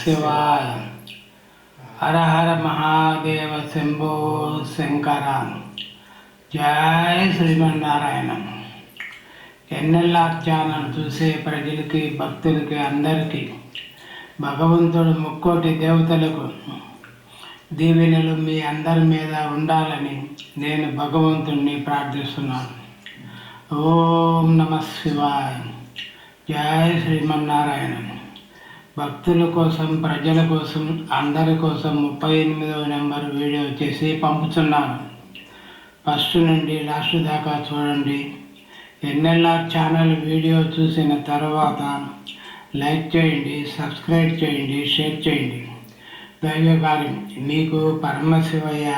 శివాయ. హర హర మహాదేవ శంభో శంకర. జయ Srimannarayana. NLR channel చూసే ప్రజలకి, భక్తులకి, అందరికీ భగవంతుడు ముక్కోటి దేవతలకు దీవెనలు మీ అందరి మీద ఉండాలని నేను భగవంతుడిని ప్రార్థిస్తున్నాను. ఓం నమ శివాయ. జయ శ్రీమన్నారాయణ. భక్తుల కోసం, ప్రజల కోసం, అందరి కోసం 38వ నెంబర్ వీడియో చేసి పంపుతున్నాను. ఫస్ట్ నుండి లాస్ట్ దాకా చూడండి. ఎన్ఎల్ఆర్ ఛానల్ వీడియో చూసిన తర్వాత లైక్ చేయండి, సబ్స్క్రైబ్ చేయండి, షేర్ చేయండి. దైవకార్యం మీకు పరమశివయ్య,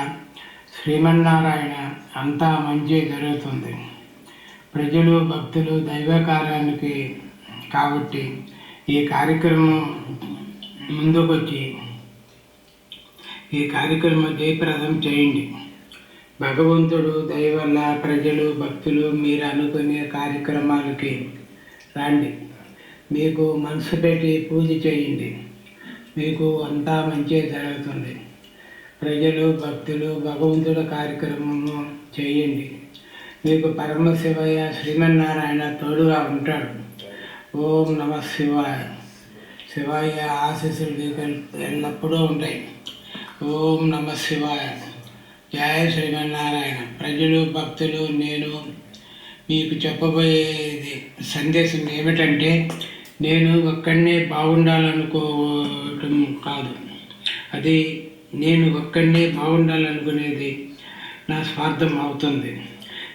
శ్రీమన్నారాయణ అంతా మంచి జరుగుతుంది. ప్రజలు, భక్తులు దైవకార్యానికి కాబట్టి ఈ కార్యక్రమం ముందుకొచ్చి ఈ కార్యక్రమం జయప్రదం చేయండి. భగవంతుడు దయ వల్ల ప్రజలు, భక్తులు మీరు అనుకునే కార్యక్రమాలకి రండి. మీకు మనసు పెట్టి పూజ చేయండి. మీకు అంతా మంచి జరుగుతుంది. ప్రజలు, భక్తులు భగవంతుడి కార్యక్రమము చేయండి. మీకు పరమశివయ్య, శ్రీమన్నారాయణ తోడుగా ఉంటాడు. ఓం నమ శివాయ. శివయ్య ఆశీస్సులు మీకు ఎల్లప్పుడూ ఉంటాయి. ఓం నమ శివాయ. జయ శ్రీమన్నారాయణ. ప్రజలు, భక్తులు, నేను మీకు చెప్పబోయేది సందేశం ఏమిటంటే, నేను ఒక్కడినే బాగుండాలనుకోవటం కాదు. అది నేను ఒక్కడినే బాగుండాలనుకునేది నా స్వార్థం అవుతుంది.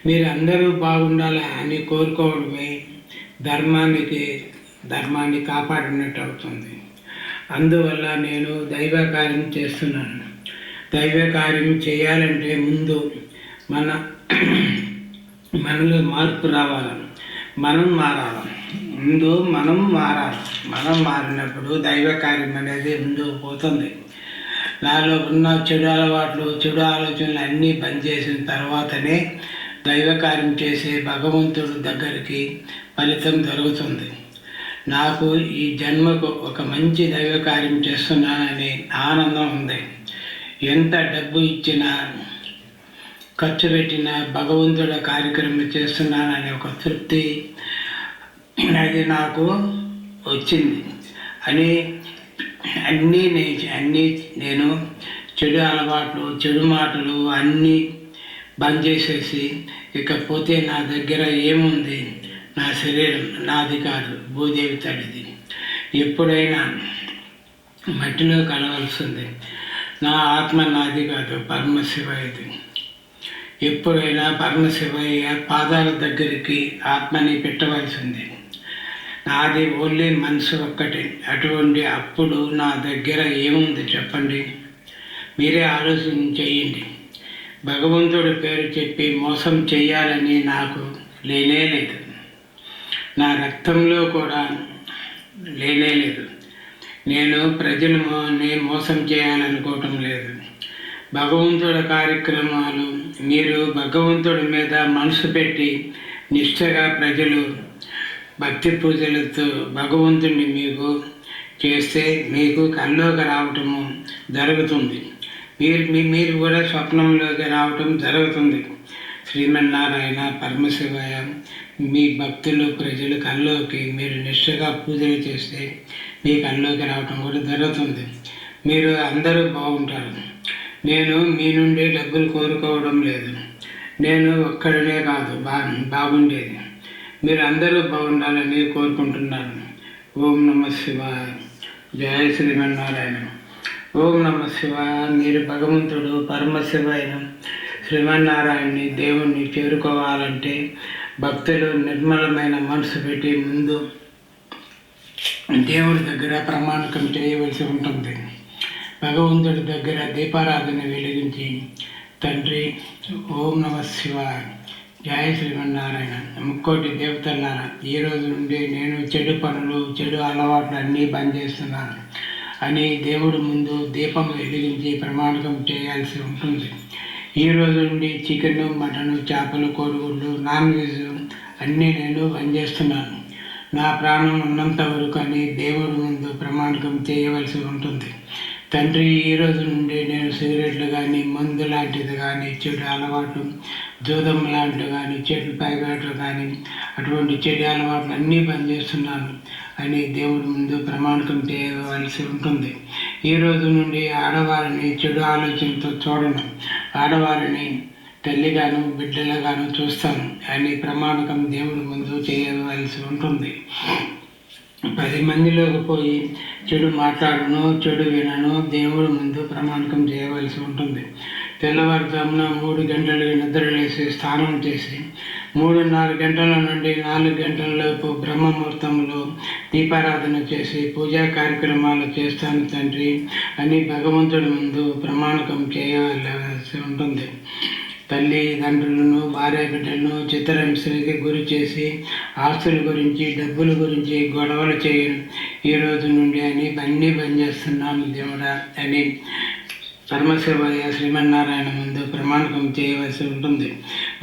మీరు అందరూ బాగుండాలి అని కోరుకోవడమే ధర్మాన్ని కాపాడినట్టు అవుతుంది. అందువల్ల నేను దైవ కార్యం చేస్తున్నాను. దైవ కార్యం చేయాలంటే ముందు మనలో మార్పు రావాలి. మనం మారాలి. ముందు మనం మారాలి. మనం మారినప్పుడు దైవ కార్యం అనేది ముందుకు పోతుంది. నాలో ఉన్న చెడు అలవాట్లు, చెడు ఆలోచనలు అన్నీ బంద్ చేసిన తర్వాతనే దైవ కార్యం చేసే భగవంతుడి దగ్గరికి ఫలితం జరుగుతుంది. నాకు ఈ జన్మకు ఒక మంచి దైవ కార్యం చేస్తున్నానని ఆనందం ఉంది. ఎంత డబ్బు ఇచ్చినా, ఖర్చు పెట్టినా భగవంతుడి కార్యక్రమం చేస్తున్నానని ఒక తృప్తి అది నాకు వచ్చింది. అన్నీ నేను చెడు అలవాట్లు, చెడు మాటలు అన్నీ బంద్ చేసేసి, ఇకపోతే నా దగ్గర ఏముంది, నా శరీరం నాది కాదు, భూదేవి తల్లిది. ఎప్పుడైనా మట్టిలో కలవలసింది. నా ఆత్మ నాది కాదు, పరమశివయ్యది. ఎప్పుడైనా పరమశివయ్య పాదాల దగ్గరికి ఆత్మని పెట్టవలసింది. నాది ఓన్లీ మనసు ఒక్కటే. అటువంటి అప్పుడు నా దగ్గర ఏముంది చెప్పండి? మీరే ఆలోచన చేయండి. భగవంతుడి పేరు చెప్పి మోసం చేయాలని నాకు లేనేలేదు. నా రక్తంలో కూడా లేనేలేదు. నేను ప్రజలని మోసం చేయాలనుకోవటం లేదు. భగవంతుడి కార్యక్రమాలు మీరు భగవంతుడి మీద మనసు పెట్టి నిష్ఠగా ప్రజలు భక్తి పూజలతో భగవంతుడిని మీకు చేస్తే మీకు కల్లోకి రావటము జరుగుతుంది. మీరు కూడా స్వప్నంలోకి రావటం జరుగుతుంది. శ్రీమన్నారాయణ, పరమశివయ్య మీ భక్తులు, ప్రజలు కల్లోకి మీరు నిష్ఠగా పూజలు చేస్తే మీ కల్లోకి రావటం కూడా జరుగుతుంది. మీరు అందరూ బాగుంటారు. నేను మీ నుండి డబ్బులు కోరుకోవడం లేదు. నేను ఒక్కడనే కాదు బాగుండేది. మీరు అందరూ బాగుండాలని కోరుకుంటున్నాను. ఓం నమ శివాయ. జయ శ్రీమన్నారాయణ. ఓం నమ శివాయ. మీరు భగవంతుడు పరమశివైన శ్రీమన్నారాయణని, దేవుణ్ణి చేరుకోవాలంటే భక్తులు నిర్మలమైన మనసు పెట్టి ముందు దేవుడి దగ్గర ప్రమాణకం చేయవలసి ఉంటుంది. భగవంతుడి దగ్గర దీపారాధన వెలిగించి, తండ్రి ఓం నమ శివాయ, జయ శ్రీమన్నారాయణ, ముక్కోటి దేవతలారా, ఈ రోజు నుండి నేను చెడు పనులు, చెడు అలవాట్లు అన్నీ బంద్ చేస్తున్నాను అని దేవుడి ముందు దీపం వెలిగించి ప్రమాణకం చేయాల్సి ఉంటుంది. ఈ రోజు నుండి చికెన్, మటన్, చేపలు, కోడిగుడ్లు, నాన్ వెజ్ అన్నీ నేను బంద్ చేస్తున్నాను. నా ప్రాణం ఉన్నంత వరకు అని దేవుడి ముందు ప్రమాణకం చేయవలసి ఉంటుంది. తండ్రి, ఈ రోజు నుండి నేను సిగరెట్లు కానీ, మందు లాంటిది కానీ, చెడు అలవాట్లు, జూదం లాంటివి కానీ, చెడు పైగాట్లు కానీ, అటువంటి చెడు అలవాట్లు అన్నీ పనిచేస్తున్నాను అని దేవుడి ముందు ప్రమాణకం చేయవలసి ఉంటుంది. ఈ రోజు నుండి ఆడవారిని చెడు ఆలోచనతో చూడను, ఆడవారిని తల్లిగాను బిడ్డలుగాను చూస్తాను అని ప్రమాణకం దేవుడి ముందు చేయవలసి ఉంటుంది. 10 మందిలోకి పోయి చెడు మాట్లాడను, చెడు వినను, దేవుడి ముందు ప్రమాణకం చేయవలసి ఉంటుంది. తెల్లవారుజామున 3 గంటలకి నిద్రలేసి స్నానం చేసి 3:30 గంటల నుండి 4 గంటల లోపు బ్రహ్మముహూర్తంలో దీపారాధన చేసి పూజా కార్యక్రమాలు చేస్తాను తండ్రి అని భగవంతుడి ముందు ప్రమాణకం చేయవలసి ఉంటుంది. తల్లిదండ్రులను, భార్య బిడ్డలను చిత్రహింసలకి గురి చేసి ఆస్తుల గురించి, డబ్బుల గురించి గొడవలు చేయను ఈ రోజు నుండి అని అన్నీ పనిచేస్తున్నాను దేవుడా అని పరమశివయ్య శ్రీమన్నారాయణ ముందు ప్రమాణకం చేయవలసి ఉంటుంది.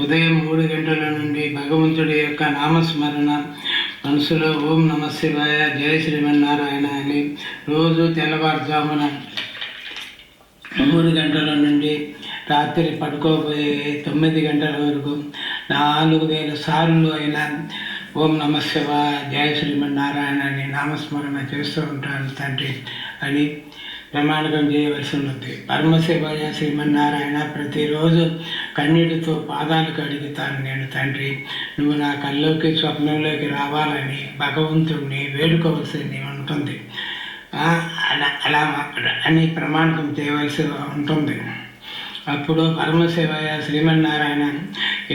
ఉదయం 3 గంటల నుండి భగవంతుడి యొక్క నామస్మరణ మనసులో ఓం నమ శివాయ, జయ శ్రీమన్నారాయణ అని రోజు తెల్లవారుజామున 3 గంటల నుండి రాత్రి పడుకోబోయే 9 గంటల వరకు 4000 సార్లు అయినా ఓం నమ శివాయ, జయ శ్రీమన్నారాయణ అని నామస్మరణ చేస్తూ ఉంటాను తండ్రి అని ప్రమాణకం చేయవలసి ఉన్నది. పరమశివయ్య శ్రీమన్నారాయణ, ప్రతిరోజు కన్నీటితో పాదాలు కడుగుతాను నేను తండ్రి. నువ్వు నా కల్లోకి స్వప్నంలోకి రావాలని భగవంతుడిని వేడుకోవలసి ఉంటుంది. అలా అని ప్రమాణకం చేయవలసి ఉంటుంది. అప్పుడు పరమశివయ్య శ్రీమన్నారాయణ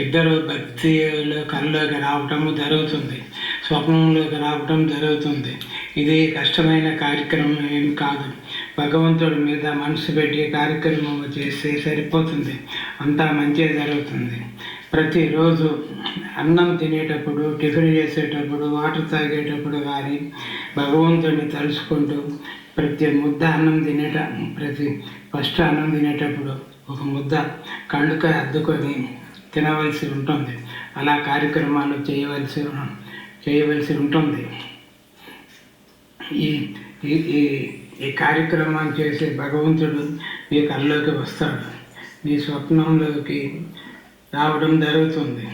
ఇద్దరు భక్తిలో కల్లోకి రావటం జరుగుతుంది, స్వప్నంలోకి రావటం జరుగుతుంది. ఇది కష్టమైన కార్యక్రమం ఏమి కాదు. భగవంతుడి మీద మనసు పెట్టి కార్యక్రమం చేస్తే సరిపోతుంది, అంతా మంచిగా జరుగుతుంది. ప్రతిరోజు అన్నం తినేటప్పుడు, టిఫిన్ చేసేటప్పుడు, వాటర్ తాగేటప్పుడు కానీ భగవంతుడిని తలుచుకుంటూ ప్రతి ముద్ద అన్నం ఫస్ట్ అన్నం తినేటప్పుడు ఒక ముద్ద కళ్ళుకి అద్దుకొని తినవలసి ఉంటుంది. అలా కార్యక్రమాలు చేయవలసి ఉంటుంది. ఈ కార్యక్రమాలు చేసే భగవంతుడు మీ కళ్ళలోకి వస్తాడు, మీ స్వప్నంలోకి రావడం జరుగుతుంది.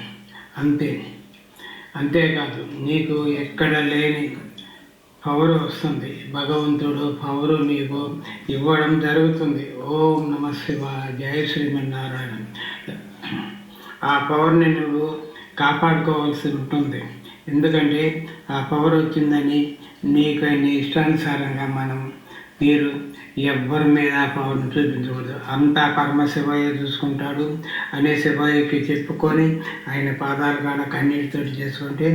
అంతేకాదు నీకు ఎక్కడ లేని పవర్ వస్తుంది. భగవంతుడు పవరు నీకు ఇవ్వడం జరుగుతుంది. ఓం నమ శివాయ, జయ శ్రీమన్నారాయణ. ఆ పవర్ని నువ్వు కాపాడుకోవాల్సి ఉంటుంది. ఎందుకంటే ఆ పవర్ వచ్చిందని నీకు నీ ఇష్టానుసారంగా మీరు ఎవ్వరి మీద ఆ పవర్ని చూపించకూడదు. అంతా పరమశివయ్య చూసుకుంటాడు అనే శివయ్యకి చెప్పుకొని ఆయన పాదాలు కాడ కన్నీటితో చేసుకుంటే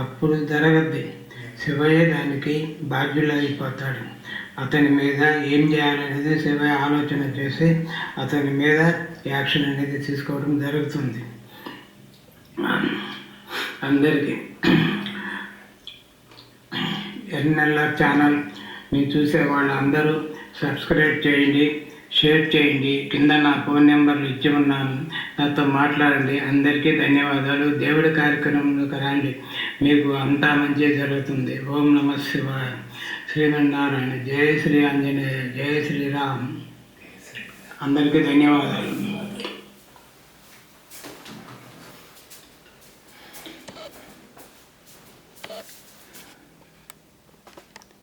అప్పుడు జరగద్ది. శివయ్య దానికి బాధ్యులైపోతాడు. అతని మీద ఏం చేయాలనేది శివయ్య ఆలోచన చేసి అతని మీద యాక్షన్ అనేది తీసుకోవడం జరుగుతుంది. అందరికీ ఎన్నెల్ల ఛానల్ని చూసే వాళ్ళందరూ సబ్స్క్రైబ్ చేయండి, షేర్ చేయండి. కింద నా ఫోన్ నెంబర్లు ఇచ్చి ఉన్నాను, నాతో మాట్లాడండి. అందరికీ ధన్యవాదాలు. దేవుడి కార్యక్రమంలోకి రండి, మీకు అంతా మంచి జరుగుతుంది. ఓం నమ శివాయ, శ్రీమన్నారాయణ, జయ శ్రీ ఆంజనేయ, జయ శ్రీరామ్. అందరికీ ధన్యవాదాలు.